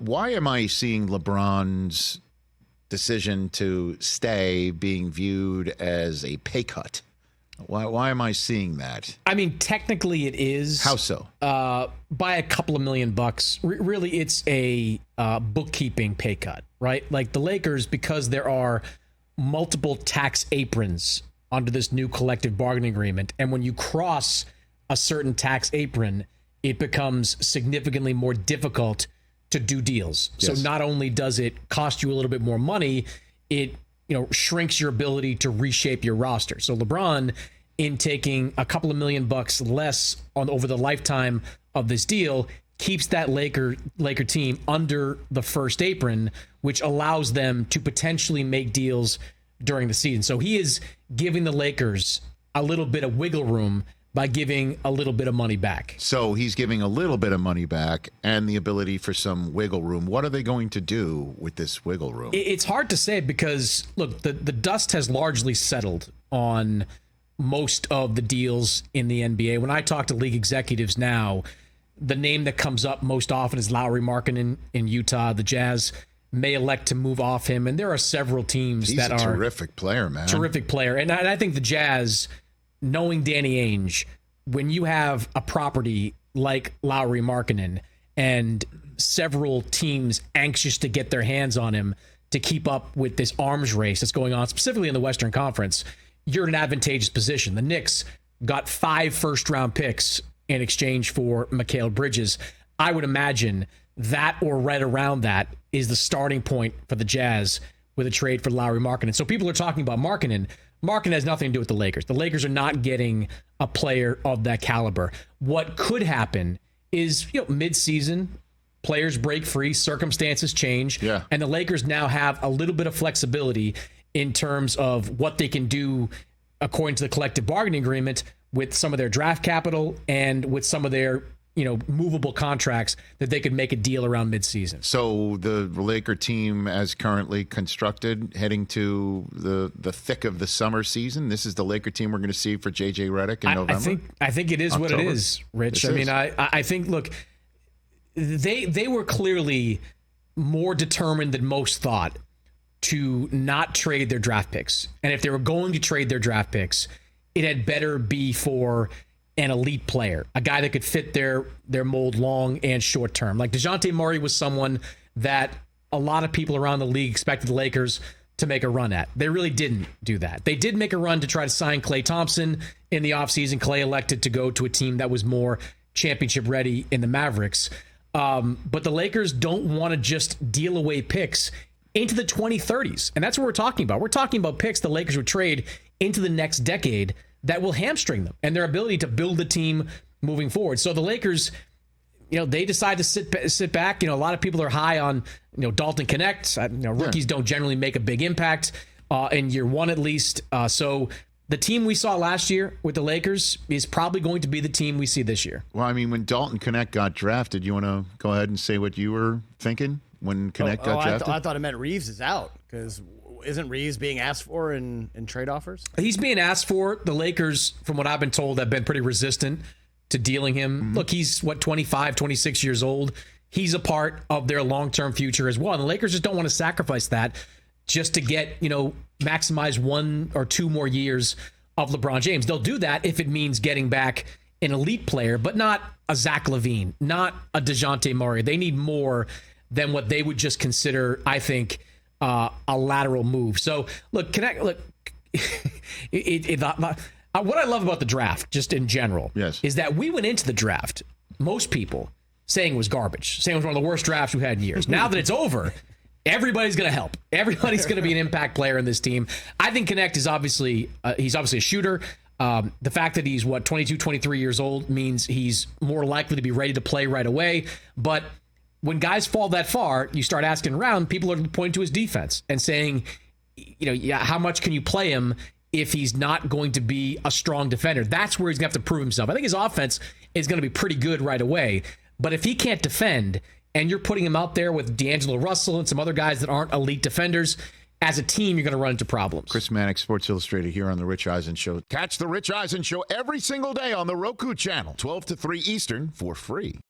why am I seeing LeBron's decision to stay being viewed as a pay cut? Why am I seeing that? I mean, technically it is. How so? By a couple of $1 million. Really, it's a bookkeeping pay cut, right? Like the Lakers, because there are multiple tax aprons under this new collective bargaining agreement, and when you cross a certain tax apron, it becomes significantly more difficult to do deals. Yes. So not only does it cost you a little bit more money, it shrinks your ability to reshape your roster. So LeBron, in taking a couple of $1 million less over the lifetime of this deal, keeps that Laker team under the first apron, which allows them to potentially make deals during the season. So he is giving the Lakers a little bit of wiggle room by giving a little bit of money back. So he's giving a little bit of money back and the ability for some wiggle room. What are they going to do with this wiggle room? It's hard to say because, look, the dust has largely settled on most of the deals in the NBA. When I talk to league executives now, the name that comes up most often is Lauri Markkanen in Utah. The Jazz may elect to move off him, and there are several teams that are... He's a terrific player, man. Terrific player. And I think the Jazz, knowing Danny Ainge, when you have a property like Lauri Markkanen and several teams anxious to get their hands on him to keep up with this arms race that's going on, specifically in the Western Conference, you're in an advantageous position. The Knicks got 5 first-round picks in exchange for Mikal Bridges. I would imagine that or right around that is the starting point for the Jazz with a trade for Lauri Markkanen. So people are talking about Markkanen. Markkanen has nothing to do with the Lakers. The Lakers are not getting a player of that caliber. What could happen is, mid-season, players break free, circumstances change, and the Lakers now have a little bit of flexibility in terms of what they can do according to the collective bargaining agreement with some of their draft capital and with some of their movable contracts that they could make a deal around midseason. So the Laker team, as currently constructed, heading to the thick of the summer season, this is the Laker team we're going to see for J.J. Redick in November? I think it is October. What it is, Rich. I think, look, they were clearly more determined than most thought to not trade their draft picks. And if they were going to trade their draft picks, it had better be for an elite player, a guy that could fit their mold long and short term. Like DeJounte Murray was someone that a lot of people around the league expected the Lakers to make a run at. They really didn't do that. They did make a run to try to sign Klay Thompson in the offseason. Klay elected to go to a team that was more championship ready in the Mavericks. But the Lakers don't want to just deal away picks into the 2030s. And that's what we're talking about. We're talking about picks the Lakers would trade into the next decade that will hamstring them and their ability to build the team moving forward. So the Lakers, they decide to sit back. A lot of people are high on, Dalton Connect. Rookies don't generally make a big impact in year one at least. So the team we saw last year with the Lakers is probably going to be the team we see this year. Well, I mean, when Dalton Connect got drafted, you want to go ahead and say what you were thinking when Connect got drafted? I thought it meant Reeves is out because isn't Reeves being asked for in trade offers? He's being asked for. The Lakers, from what I've been told, have been pretty resistant to dealing him. Mm-hmm. Look, he's 25, 26 years old. He's a part of their long-term future as well. And the Lakers just don't want to sacrifice that just to get, maximize 1 or 2 more years of LeBron James. They'll do that if it means getting back an elite player, but not a Zach LaVine, not a DeJounte Murray. They need more than what they would just consider, I think, a lateral move. So look, what I love about the draft, just in general, is that we went into the draft, most people saying it was garbage, saying it was one of the worst drafts we've had in years. Now that it's over, everybody's going to help. Everybody's going to be an impact player in this team. I think Connect is obviously a shooter. The fact that he's 22, 23 years old means he's more likely to be ready to play right away. But when guys fall that far, you start asking around, people are pointing to his defense and saying, how much can you play him if he's not going to be a strong defender? That's where he's going to have to prove himself. I think his offense is going to be pretty good right away. But if he can't defend and you're putting him out there with D'Angelo Russell and some other guys that aren't elite defenders, as a team, you're going to run into problems. Chris Mannix, Sports Illustrated, here on The Rich Eisen Show. Catch The Rich Eisen Show every single day on the Roku channel, 12 to 3 Eastern, for free.